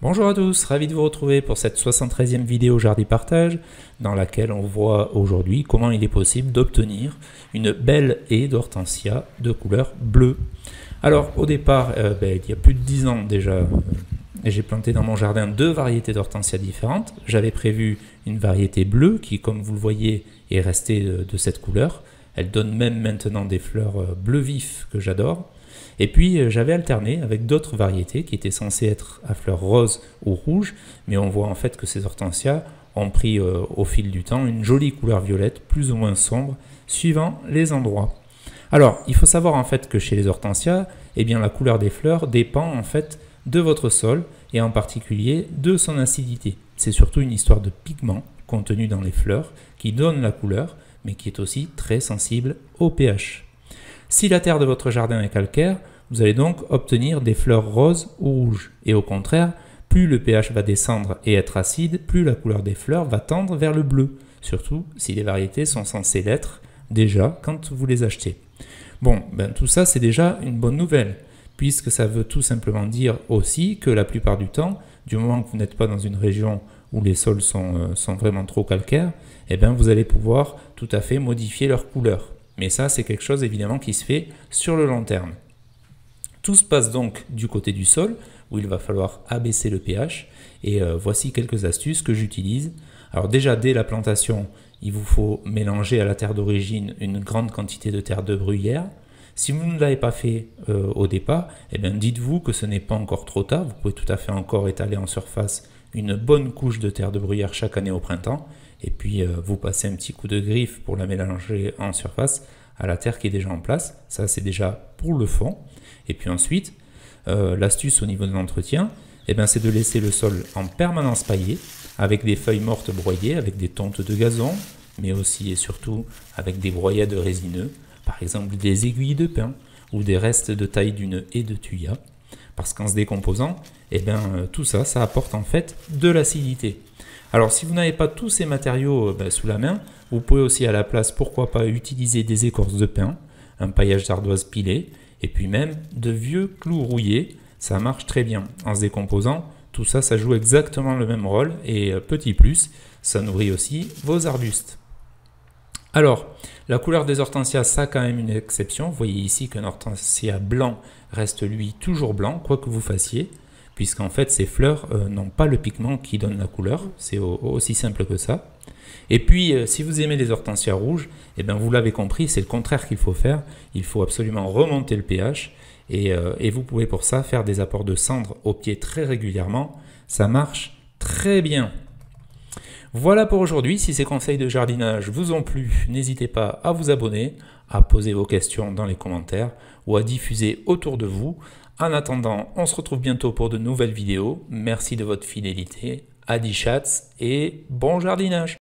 Bonjour à tous, ravi de vous retrouver pour cette 73e vidéo Jardi Partage dans laquelle on voit aujourd'hui comment il est possible d'obtenir une belle haie d'hortensia de couleur bleue. Alors au départ, il y a plus de 10 ans déjà, j'ai planté dans mon jardin deux variétés d'hortensia différentes. J'avais prévu une variété bleue qui, comme vous le voyez, est restée de cette couleur. Elle donne même maintenant des fleurs bleu vif que j'adore. Et puis j'avais alterné avec d'autres variétés qui étaient censées être à fleurs roses ou rouges, mais on voit en fait que ces hortensias ont pris au fil du temps une jolie couleur violette, plus ou moins sombre, suivant les endroits. Alors, il faut savoir en fait que chez les hortensias, la couleur des fleurs dépend en fait de votre sol et en particulier de son acidité. C'est surtout une histoire de pigments contenus dans les fleurs qui donne la couleur, mais qui est aussi très sensible au pH. Si la terre de votre jardin est calcaire, vous allez donc obtenir des fleurs roses ou rouges. Et au contraire, plus le pH va descendre et être acide, plus la couleur des fleurs va tendre vers le bleu. Surtout si les variétés sont censées l'être déjà quand vous les achetez. Bon, tout ça c'est déjà une bonne nouvelle, puisque ça veut tout simplement dire aussi que la plupart du temps, du moment que vous n'êtes pas dans une région où les sols sont vraiment trop calcaires, vous allez pouvoir tout à fait modifier leur couleur. Mais ça, c'est quelque chose évidemment qui se fait sur le long terme. Tout se passe donc du côté du sol, où il va falloir abaisser le pH. Et voici quelques astuces que j'utilise. Alors déjà, dès la plantation, il vous faut mélanger à la terre d'origine une grande quantité de terre de bruyère. Si vous ne l'avez pas fait au départ, dites-vous que ce n'est pas encore trop tard. Vous pouvez tout à fait encore étaler en surface une bonne couche de terre de bruyère chaque année au printemps. Et puis vous passez un petit coup de griffe pour la mélanger en surface à la terre qui est déjà en place. Ça, c'est déjà pour le fond. Et puis ensuite, l'astuce au niveau de l'entretien, c'est de laisser le sol en permanence paillé, avec des feuilles mortes broyées, avec des tontes de gazon, mais aussi et surtout avec des broyades résineux, par exemple des aiguilles de pin ou des restes de taille d'une haie de thuya. Parce qu'en se décomposant, tout ça, ça apporte en fait de l'acidité. Alors si vous n'avez pas tous ces matériaux sous la main, vous pouvez aussi à la place, pourquoi pas, utiliser des écorces de pin, un paillage d'ardoise pilée, et puis même de vieux clous rouillés, ça marche très bien. En se décomposant, tout ça, ça joue exactement le même rôle, et petit plus, ça nourrit aussi vos arbustes. Alors, la couleur des hortensias, ça a quand même une exception. Vous voyez ici qu'un hortensia blanc reste lui toujours blanc, quoi que vous fassiez, puisqu'en fait ces fleurs n'ont pas le pigment qui donne la couleur, c'est aussi simple que ça. Et puis si vous aimez les hortensias rouges, vous l'avez compris, c'est le contraire qu'il faut faire, il faut absolument remonter le pH, et vous pouvez pour ça faire des apports de cendre au pied très régulièrement, ça marche très bien. Voilà pour aujourd'hui, si ces conseils de jardinage vous ont plu, n'hésitez pas à vous abonner, à poser vos questions dans les commentaires ou à diffuser autour de vous. En attendant, on se retrouve bientôt pour de nouvelles vidéos. Merci de votre fidélité, Adi Chats et bon jardinage!